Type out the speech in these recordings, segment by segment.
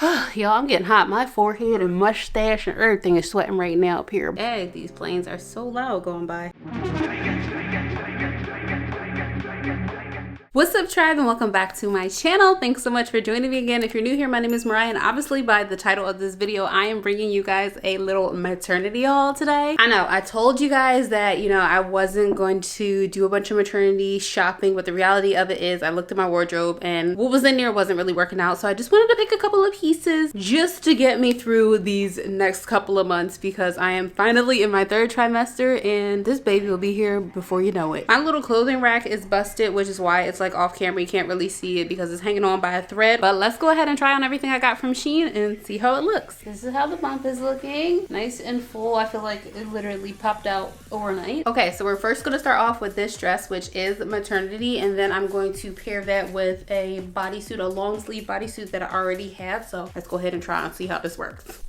Y'all, I'm getting hot. My forehead and mustache and everything is sweating right now up here. Hey, these planes are so loud going by. What's up, tribe, and welcome back to my channel. Thanks so much for joining me again. If you're new here, my name is Mariah, and obviously by the title of this video, I am bringing you guys a little maternity haul today. I know, I told you guys that, I wasn't going to do a bunch of maternity shopping, but the reality of it is I looked at my wardrobe and what was in there wasn't really working out, so I just wanted to pick a couple of pieces just to get me through these next couple of months, because I am finally in my third trimester and this baby will be here before you know it. My little clothing rack is busted, which is why it's like off camera. You can't really see it because it's hanging on by a thread, but let's go ahead and try on everything I got from Shein and see how it looks. This is how the bump is looking. Nice and full. I feel like it literally popped out overnight. Okay, so we're first going to start off with this dress, which is maternity, and then I'm going to pair that with a bodysuit, a long sleeve bodysuit that I already have. So let's go ahead and try and see how this works.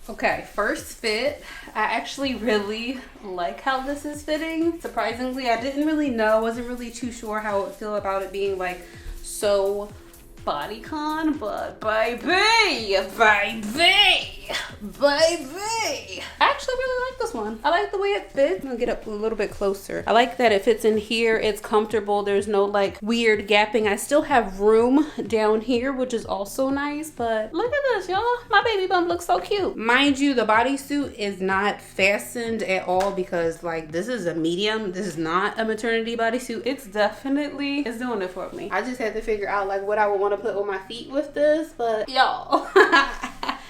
Okay, first fit. I actually really like how this is fitting. Surprisingly, I didn't really know, wasn't really too sure how I would feel about it being like so bodycon, but baby, I actually really like this one. I like the way it fits. I'm gonna get up a little bit closer. I like that it fits in here. It's comfortable. There's no like weird gapping. I still have room down here, which is also nice, but look at this, y'all. My baby bump looks so cute. Mind you, the bodysuit is not fastened at all because like this is a medium. This is not a maternity bodysuit. It's doing it for me. I just had to figure out like what I would want to put on my feet with this, but y'all.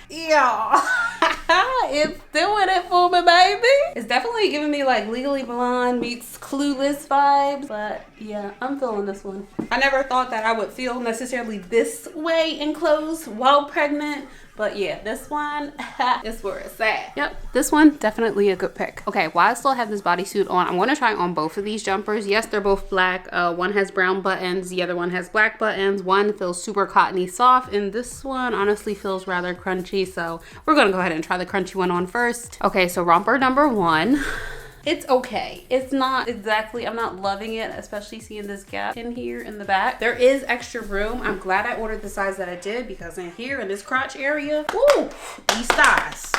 Y'all, it's doing it for me, baby. It's definitely giving me like Legally Blonde meets Clueless vibes, but yeah, I'm feeling this one. I never thought that I would feel necessarily this way in clothes while pregnant, but yeah, this one is where it's at. Yep, this one definitely a good pick. Okay, while I still have this bodysuit on, I'm going to try on both of these jumpers. Yes, they're both black. One has brown buttons, the other one has black buttons. One feels super cottony soft, and this one honestly feels rather crunchy, so we're going to go ahead and try the crunchy one on first. Okay, so romper number one. It's okay. It's not exactly, I'm not loving it, especially seeing this gap in here in the back. There is extra room. I'm glad I ordered the size that I did, because in here in this crotch area, woo, these thighs,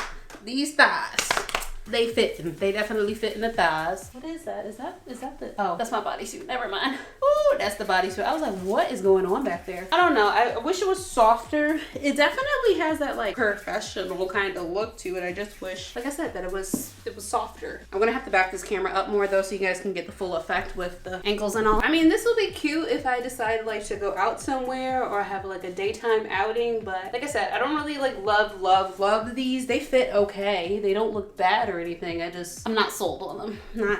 they fit. They definitely fit in the thighs. What is that? Is that the, oh, that's my bodysuit. Never mind. Ooh, that's the bodysuit. I was like, what is going on back there? I don't know. I wish it was softer. It definitely has that like professional kind of look to it. I just wish, like I said, that it was softer. I'm gonna have to back this camera up more though, so you guys can get the full effect with the ankles and all. I mean, this will be cute if I decide like to go out somewhere or have like a daytime outing, but like I said, I don't really like love these. They fit okay. They don't look bad or anything. I'm not sold on them.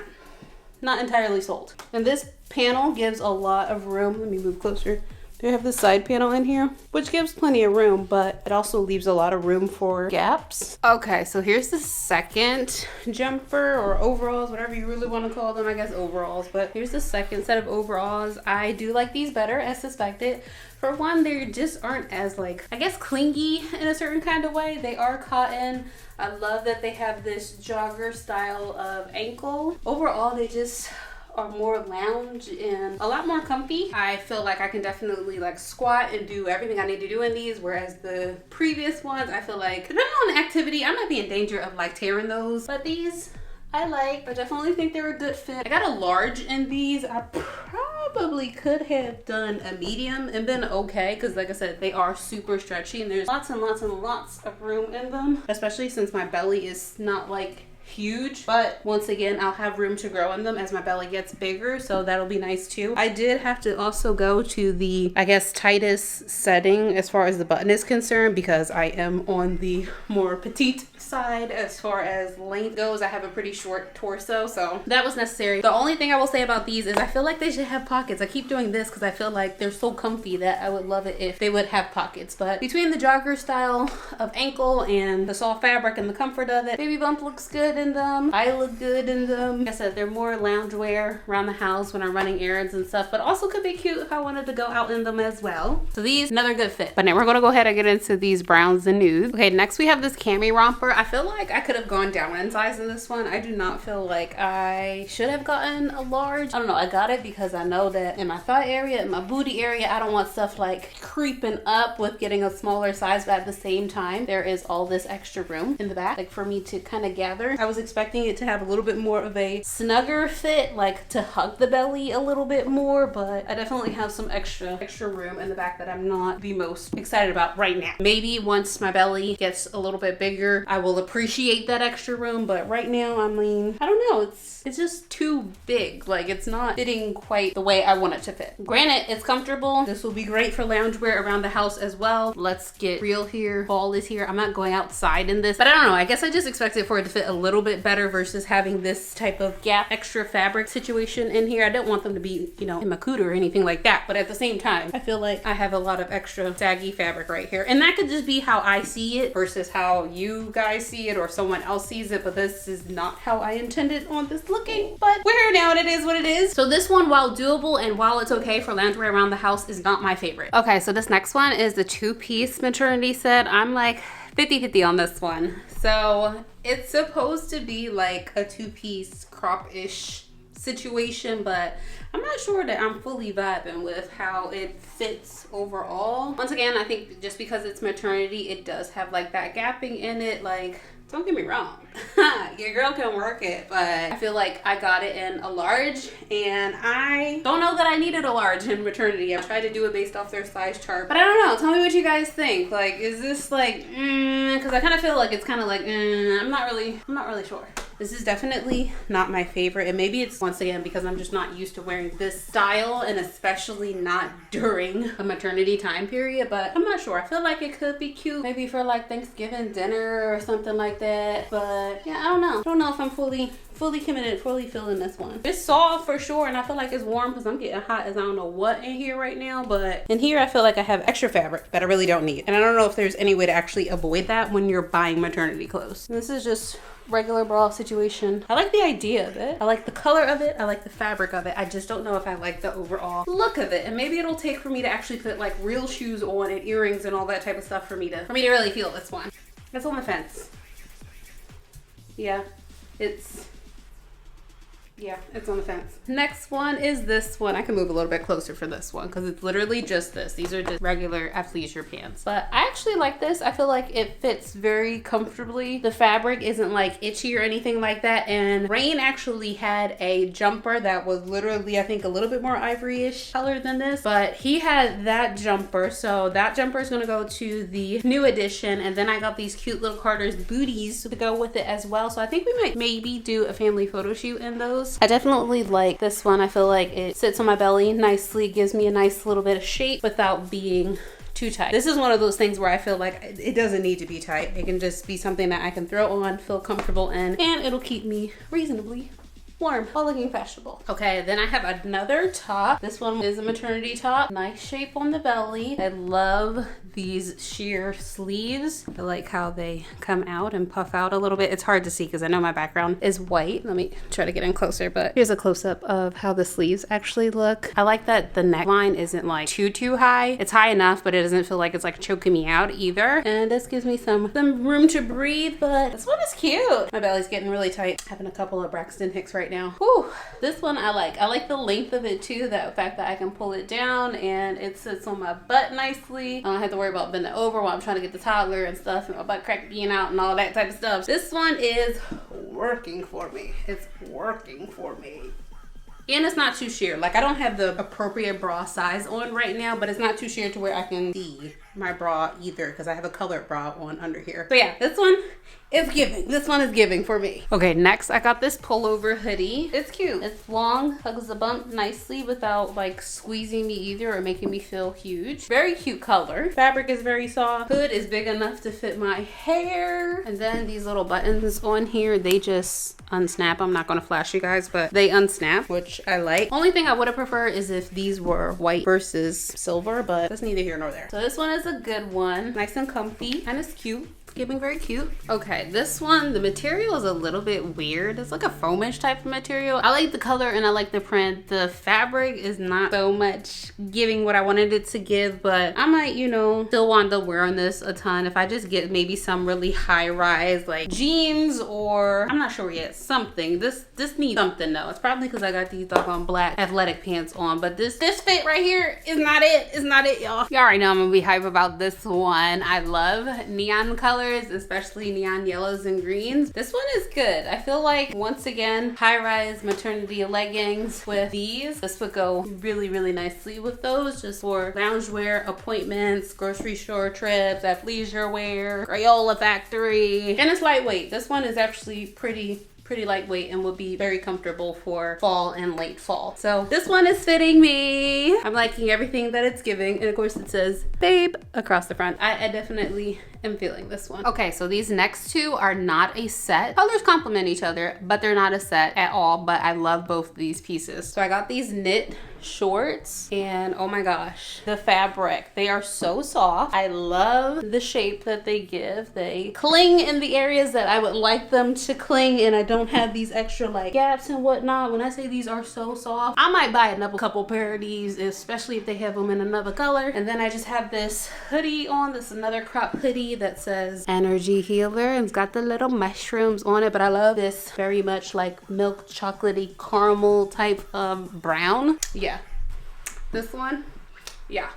Not entirely sold. And this panel gives a lot of room. Let me move closer. They have the side panel in here, which gives plenty of room, but it also leaves a lot of room for gaps. Okay, so here's the second jumper or overalls, whatever you really want to call them. I guess overalls, but here's the second set of overalls. I do like these better, as suspected. For one, they just aren't as like, I guess, clingy in a certain kind of way. They are cotton. I love that they have this jogger style of ankle. Overall, they just are more lounge and a lot more comfy. I feel like I can definitely like squat and do everything I need to do in these, whereas the previous ones, I feel like depending on the activity, I might be in danger of like tearing those. But these, I definitely think they're a good fit. I got a large in these. I probably could have done a medium and been okay, because like I said, they are super stretchy and there's lots and lots and lots of room in them, especially since my belly is not like huge, but once again, I'll have room to grow in them as my belly gets bigger, so that'll be nice too. I did have to also go to the, I guess, tightest setting as far as the button is concerned, because I am on the more petite side as far as length goes. I have a pretty short torso, so that was necessary. The only thing I will say about these is I feel like they should have pockets. I keep doing this because I feel like they're so comfy that I would love it if they would have pockets, but between the jogger style of ankle and the soft fabric and the comfort of it, baby bump looks good. in them. I look good in them. Like I said, they're more loungewear around the house when I'm running errands and stuff, but also could be cute if I wanted to go out in them as well. So these, another good fit. But now we're gonna go ahead and get into these browns and nudes. Okay, next we have this cami romper. I feel like I could have gone down in size in this one. I do not feel like I should have gotten a large. I don't know, I got it because I know that in my thigh area, in my booty area, I don't want stuff like creeping up with getting a smaller size, but at the same time, there is all this extra room in the back, like for me to kind of gather. I was expecting it to have a little bit more of a snugger fit, like to hug the belly a little bit more, but I definitely have some extra room in the back that I'm not the most excited about right now. Maybe once my belly gets a little bit bigger, I will appreciate that extra room, but right now, I mean, I don't know, it's just too big. Like, it's not fitting quite the way I want it to fit. Granted, it's comfortable. This will be great for loungewear around the house as well. Let's get real here. Fall is here. I'm not going outside in this, but I don't know. I guess I just expected for it to fit a little bit better versus having this type of gap extra fabric situation in here. I don't want them to be, you know, in my cooter or anything like that, but at the same time, I feel like I have a lot of extra saggy fabric right here. And that could just be how I see it versus how you guys see it or someone else sees it, but this is not how I intended on this looking. But we're here now and it is what it is. So this one, while doable and while it's okay for loungewear around the house, is not my favorite. Okay, so this next one is the two-piece maternity set. I'm like 50-50 on this one. So it's supposed to be like a two-piece crop-ish situation, but I'm not sure that I'm fully vibing with how it fits overall. Once again, I think just because it's maternity, it does have like that gapping in it. Like, don't get me wrong, your girl can work it, but I feel like I got it in a large and I don't know that I needed a large in maternity. I tried to do it based off their size chart, but I don't know. Tell me what you guys think. Like, is this like, because I kind of feel like it's kind of like, I'm not really sure. This is definitely not my favorite, and maybe it's once again because I'm just not used to wearing this style, and especially not during a maternity time period, but I'm not sure. I feel like it could be cute maybe for like Thanksgiving dinner or something like that, but yeah, I don't know. I don't know if I'm fully committed, fully feeling this one. It's soft for sure, and I feel like it's warm because I'm getting hot as I don't know what in here right now, but in here I feel like I have extra fabric that I really don't need, and I don't know if there's any way to actually avoid that when you're buying maternity clothes. This is just regular bra situation. I like the idea of it. I like the color of it. I like the fabric of it. I just don't know if I like the overall look of it. And maybe it'll take for me to actually put like real shoes on and earrings and all that type of stuff for me to really feel this one. It's on the fence. Yeah, it's on the fence. Next one is this one. I can move a little bit closer for this one because it's literally just this. These are just regular athleisure pants. But I actually like this. I feel like it fits very comfortably. The fabric isn't like itchy or anything like that. And Rain actually had a jumper that was literally, I think, a little bit more ivory-ish color than this. But he had that jumper. So that jumper is going to go to the new edition. And then I got these cute little Carter's booties to go with it as well. So I think we might maybe do a family photo shoot in those. I definitely like this one. I feel like it sits on my belly nicely, gives me a nice little bit of shape without being too tight. This is one of those things where I feel like it doesn't need to be tight. It can just be something that I can throw on, feel comfortable in, and it'll keep me reasonably warm while looking fashionable. Okay, then I have another top. This one is a maternity top. Nice shape on the belly. I love these sheer sleeves. I like how they come out and puff out a little bit. It's hard to see because I know my background is white. Let me try to get in closer, but here's a close-up of how the sleeves actually look. I like that the neckline isn't like too high. It's high enough, but it doesn't feel like it's like choking me out either. And this gives me some room to breathe, but this one is cute. My belly's getting really tight. Having a couple of Braxton Hicks right now. Whew. This one I like. I like the length of it too. The fact that I can pull it down and it sits on my butt nicely. I don't have to worry about bending over while I'm trying to get the toddler and stuff and my butt crack being out and all that type of stuff. This one is working for me. It's working for me. And it's not too sheer. Like, I don't have the appropriate bra size on right now, but it's not too sheer to where I can see my bra either because I have a colored bra on under here. So yeah, this one is giving. This one is giving for me. Okay, next I got this pullover hoodie. It's cute. It's long, hugs the bump nicely without like squeezing me either or making me feel huge. Very cute color. Fabric is very soft. Hood is big enough to fit my hair. And then these little buttons on here, they just unsnap. I'm not gonna flash you guys, but they unsnap, which I like. Only thing I would have preferred is if these were white versus silver, but that's neither here nor there. So this one is a good one. Nice and comfy, and it's cute. Giving very cute. Okay, this one, the material is a little bit weird. It's like a foamish type of material. I like the color and I like the print. The fabric is not so much giving what I wanted it to give, but I might, you know, still want to wear on this a ton if I just get maybe some really high rise like jeans, or I'm not sure yet, something. This needs something though. It's probably because I got these doggone black athletic pants on, but this fit right here is not it. It's not it, y'all. Y'all already know I'm gonna be hype about this one. I love neon colors, especially neon yellows and greens. This one is good. I feel like, once again, high-rise maternity leggings with these. This would go really, really nicely with those, just for loungewear, appointments, grocery store trips, athleisure wear, Crayola factory. And it's lightweight. This one is actually pretty lightweight and will be very comfortable for fall and late fall. So this one is fitting me. I'm liking everything that it's giving. And of course it says babe across the front. I definitely am feeling this one. Okay, so these next two are not a set. Colors complement each other, but they're not a set at all. But I love both of these pieces. So I got these knit shorts, and oh my gosh, the fabric, they are so soft. I love the shape that they give. They cling in the areas that I would like them to cling, and I don't have these extra like gaps and whatnot. When I say these are so soft, I might buy another couple pair of these, especially if they have them in another color. And then I just have this hoodie on. This is another crop hoodie that says energy healer, and it's got the little mushrooms on it, but I love this very much like milk chocolatey caramel type of brown. Yeah, this one, yeah.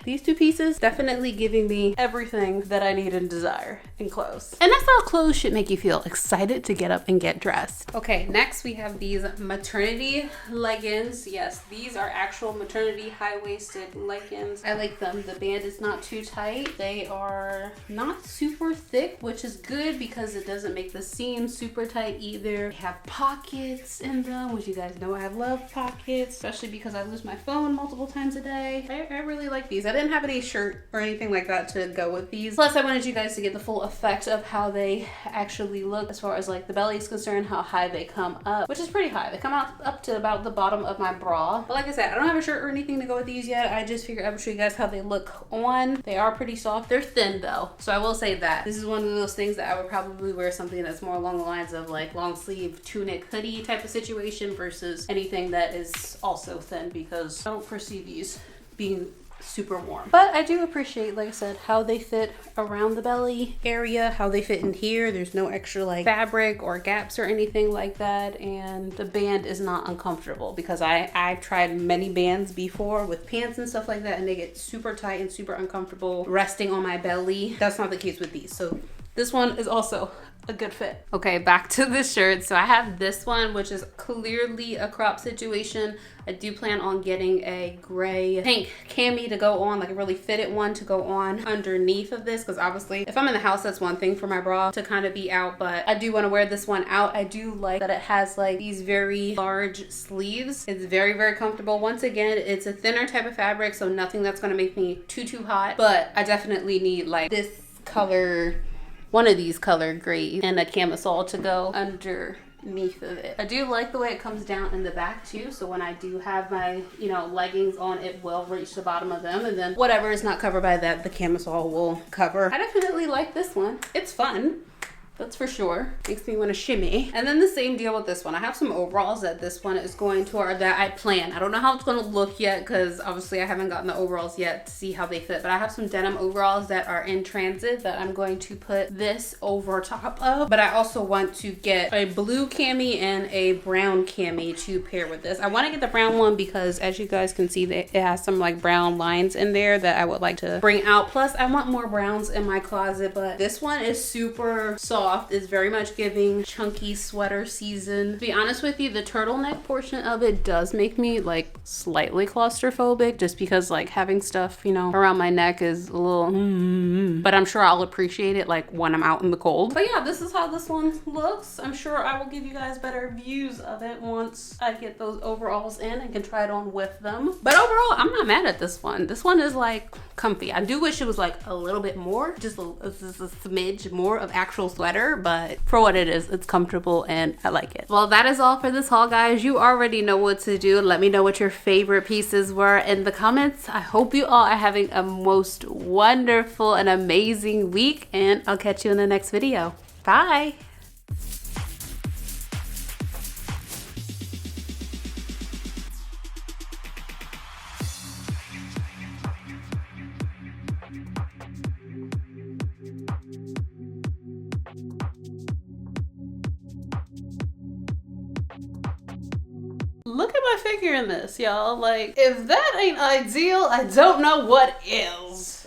These two pieces definitely giving me everything that I need and desire in clothes. And that's how clothes should make you feel excited to get up and get dressed. Okay, next we have these maternity leggings. Yes, these are actual maternity high-waisted leggings. I like them. The band is not too tight. They are not super thick, which is good because it doesn't make the seam super tight either. They have pockets in them, which you guys know I love pockets, especially because I lose my phone multiple times a day. I really like these. I didn't have any shirt or anything like that to go with these. Plus, I wanted you guys to get the full effect of how they actually look as far as like the belly is concerned, how high they come up, which is pretty high. They come out up to about the bottom of my bra. But like I said, I don't have a shirt or anything to go with these yet. I just figured I would show you guys how they look on. They are pretty soft. They're thin though, so I will say that. This is one of those things that I would probably wear something that's more along the lines of like long sleeve tunic hoodie type of situation versus anything that is also thin, because I don't foresee these being super warm. But I do appreciate, like I said, how they fit around the belly area, how they fit in here. There's no extra like fabric or gaps or anything like that, and the band is not uncomfortable, because I've tried many bands before with pants and stuff like that, and they get super tight and super uncomfortable resting on my belly. That's not the case with these, so this one is also a good fit. Okay, back to the shirt. So I have this one, which is clearly a crop situation. I do plan on getting a gray pink cami to go on, like a really fitted one to go on underneath of this, because obviously if I'm in the house, that's one thing for my bra to kind of be out, but I do want to wear this one out. I do like that it has like these very large sleeves. It's very, very comfortable. Once again, it's a thinner type of fabric, so nothing that's going to make me too hot, but I definitely need like this color, one of these color grays, and a camisole to go underneath of it. I do like the way it comes down in the back too, so when I do have my, you know, leggings on, it will reach the bottom of them, and then whatever is not covered by that, the camisole will cover. I definitely like this one. It's fun. That's for sure. Makes me want to shimmy. And then the same deal with this one. I have some overalls that this one is going to, or that I plan. I don't know how it's going to look yet, because obviously I haven't gotten the overalls yet to see how they fit. But I have some denim overalls that are in transit that I'm going to put this over top of. But I also want to get a blue cami and a brown cami to pair with this. I want to get the brown one because, as you guys can see, it has some like brown lines in there that I would like to bring out. Plus, I want more browns in my closet, but this one is super soft. Is very much giving chunky sweater season. To be honest with you, the turtleneck portion of it does make me like slightly claustrophobic, just because like having stuff, you know, around my neck is a little but I'm sure I'll appreciate it like when I'm out in the cold. But yeah, this is how this one looks. I'm sure I will give you guys better views of it once I get those overalls in and can try it on with them. But overall, I'm not mad at this one. This one is like comfy. I do wish it was like a little bit more, just a smidge more of actual sweater. better, but for what it is, it's comfortable and I like it. Well, that is all for this haul, guys. You already know what to do. Let me know what your favorite pieces were in the comments. I hope you all are having a most wonderful and amazing week, and I'll catch you in the next video. Bye. Look at my figure in this, y'all. Like, if that ain't ideal, I don't know what is.